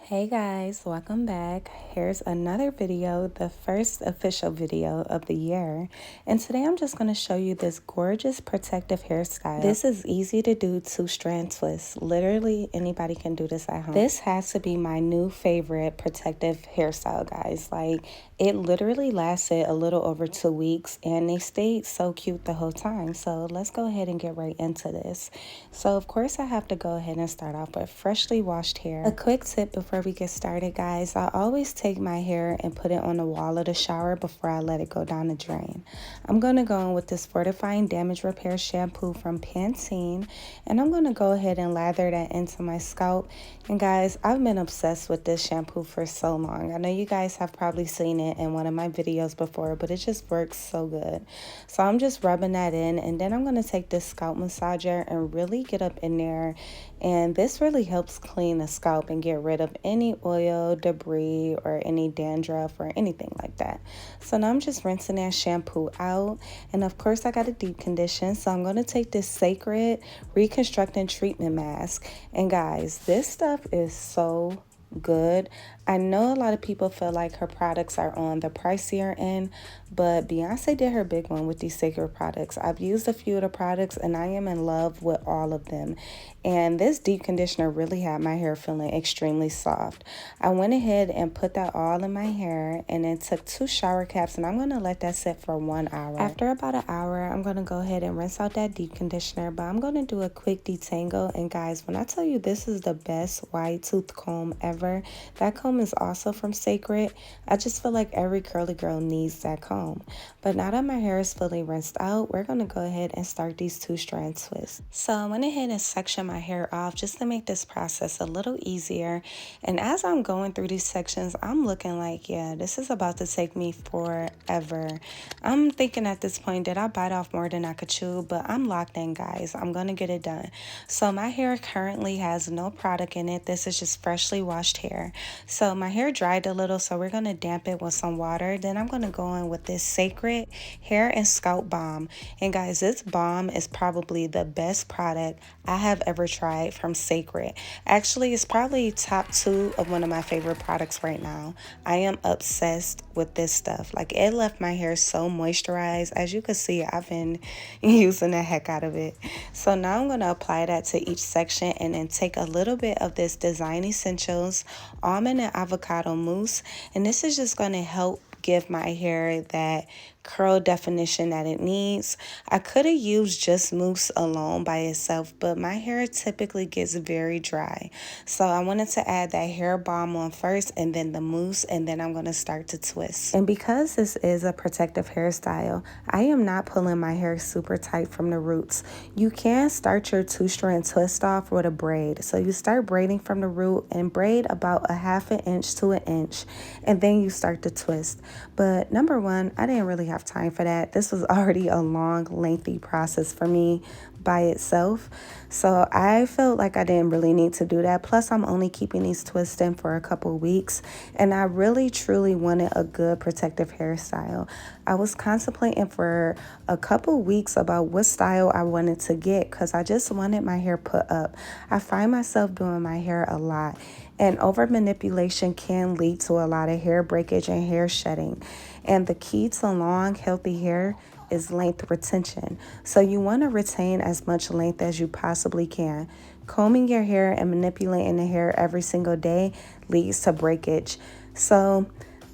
Hey guys, welcome back. Here's another video, the first official video of the year. And today I'm just going to show you this gorgeous protective hairstyle. This is easy to do, two-strand twist. Literally anybody can do this at home. This has to be my new favorite protective hairstyle, guys. Like, it literally lasted a little over 2 weeks and they stayed so cute the whole time. So let's go ahead and get right into this. So of course I have to go ahead and start off with freshly washed hair. A quick tip before we get started, guys, I always take my hair and put it on the wall of the shower before I let it go down the drain. I'm going to go in with this Fortifying Damage Repair Shampoo from Pantene, and I'm going to go ahead and lather that into my scalp. And guys, I've been obsessed with this shampoo for so long. I know you guys have probably seen it in one of my videos before, but it just works so good. So I'm just rubbing that in, and then I'm going to take this scalp massager and really get up in there. And this really helps clean the scalp and get rid of any oil, debris, or any dandruff or anything like that. So now I'm just rinsing that shampoo out. And of course I got a deep condition. So I'm going to take this CÉCRED Reconstructing treatment mask. And guys, this stuff is so good. I know a lot of people feel like her products are on the pricier end, but Beyonce did her big one with these CÉCRED products. I've used a few of the products and I am in love with all of them. And this deep conditioner really had my hair feeling extremely soft. I went ahead and put that all in my hair and then took 2 shower caps, and I'm going to let that sit for 1 hour. After about an hour, I'm going to go ahead and rinse out that deep conditioner, but I'm going to do a quick detangle. And guys, when I tell you this is the best wide tooth comb ever, that comb is also from CÉCRED. I just feel like every curly girl needs that comb. But now that my hair is fully rinsed out, we're going to go ahead and start these 2-strand twists. So I went ahead and sectioned my hair off just to make this process a little easier. And as I'm going through these sections, I'm looking like, yeah, this is about to take me forever. I'm thinking at this point, did I bite off more than I could chew? But I'm locked in, guys. I'm going to get it done. So my hair currently has no product in it. This is just freshly washed hair. So my hair dried a little, so we're going to damp it with some water. Then I'm going to go in with this CÉCRED hair and scalp balm. And guys, this balm is probably the best product I have ever tried from CÉCRED. Actually, it's probably top 2 of one of my favorite products right now. I am obsessed with this stuff. Like, it left my hair so moisturized. As you can see, I've been using the heck out of it. So now I'm going to apply that to each section and then take a little bit of this Design Essentials Almond and Avocado Mousse. And this is just going to help give my hair that curl definition that it needs. I could have used just mousse alone by itself, but my hair typically gets very dry. So I wanted to add that hair balm on first and then the mousse, and then I'm going to start to twist. And because this is a protective hairstyle, I am not pulling my hair super tight from the roots. You can start your 2-strand twist off with a braid. So you start braiding from the root and braid about a ½ inch to 1 inch, and then you start to twist. But number one, I didn't really have time for that. This was already a long, lengthy process for me by itself. So I felt like I didn't really need to do that. Plus, I'm only keeping these twists in for a couple weeks. And I really, truly wanted a good protective hairstyle. I was contemplating for a couple weeks about what style I wanted to get because I just wanted my hair put up. I find myself doing my hair a lot. And over manipulation can lead to a lot of hair breakage and hair shedding. And the key to long, healthy hair is length retention. So you want to retain as much length as you possibly can. Combing your hair and manipulating the hair every single day leads to breakage. So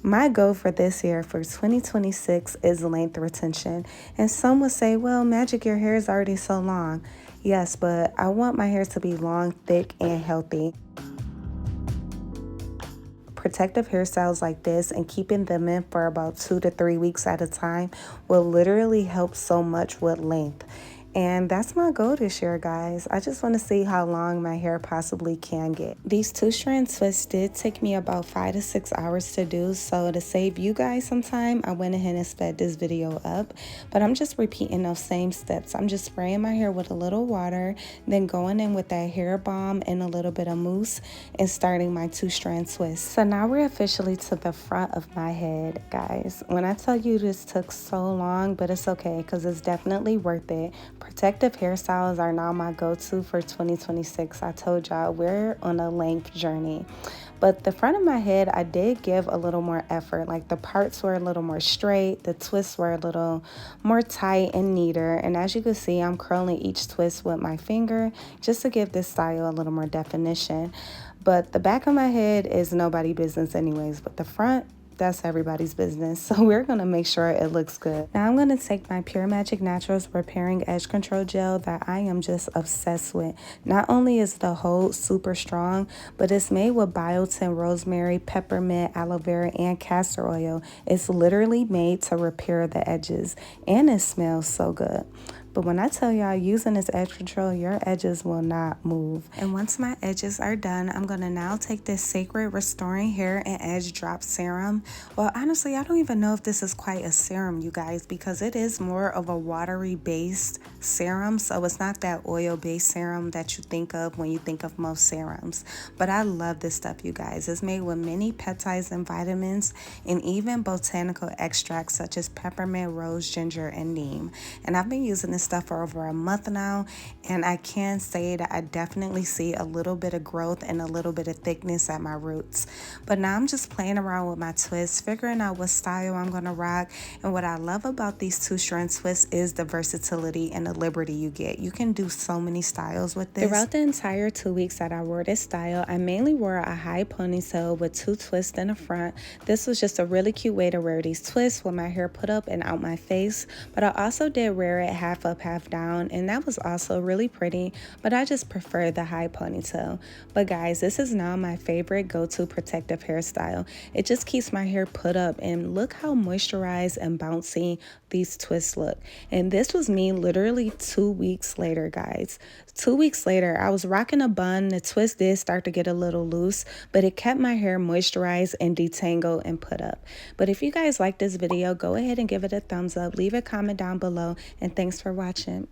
my goal for this year, for 2026, is length retention. And some would say, well, Magic, your hair is already so long. Yes, but I want my hair to be long, thick, and healthy. Protective hairstyles like this and keeping them in for about 2 to 3 weeks at a time will literally help so much with length. And that's my goal this year, guys. I just want to see how long my hair possibly can get. These 2-strand twists did take me about 5 to 6 hours to do. So to save you guys some time, I went ahead and sped this video up. But I'm just repeating those same steps. I'm just spraying my hair with a little water, then going in with that hair balm and a little bit of mousse and starting my 2-strand twist. So now we're officially to the front of my head, guys. When I tell you this took so long, but it's okay because it's definitely worth it. Protective hairstyles are now my go-to for 2026. I told y'all we're on a length journey. But the front of my head, I did give a little more effort. Like the parts were a little more straight, the twists were a little more tight and neater. And as you can see, I'm curling each twist with my finger just to give this style a little more definition. But the back of my head is nobody business anyways, but the front, that's everybody's business. So we're going to make sure it looks good. Now I'm going to take my PUREMAJIK Naturals Repairing Edge Control Gel that I am just obsessed with. Not only is the hold super strong, but it's made with biotin, rosemary, peppermint, aloe vera, and castor oil. It's literally made to repair the edges, and it smells so good. But when I tell y'all using this edge control, your edges will not move. And once my edges are done, I'm going to now take this CÉCRED Restoring Hair and Edge Drop Serum. Well, honestly, I don't even know if this is quite a serum, you guys, because it is more of a watery based serum. So it's not that oil based serum that you think of when you think of most serums. But I love this stuff, you guys. It's made with many peptides and vitamins and even botanical extracts such as peppermint, rose, ginger, and neem. And I've been using this stuff for over a month now, and I can say that I definitely see a little bit of growth and a little bit of thickness at my roots. But now I'm just playing around with my twists, figuring out what style I'm going to rock. And what I love about these 2-strand twists is the versatility and the liberty you get. You can do so many styles with this. Throughout the entire 2 weeks that I wore this style, I mainly wore a high ponytail with 2 twists in the front. This was just a really cute way to wear these twists with my hair put up and out my face. But I also did wear it half up, half down, and that was also really pretty, but I just prefer the high ponytail. But guys, this is now my favorite go-to protective hairstyle. It just keeps my hair put up, and look how moisturized and bouncy these twists look. And this was me literally 2 weeks later, guys. 2 weeks later, I was rocking a bun. The twist did start to get a little loose, but it kept my hair moisturized and detangled and put up. But if you guys like this video, go ahead and give it a thumbs up, leave a comment down below, and thanks for watching.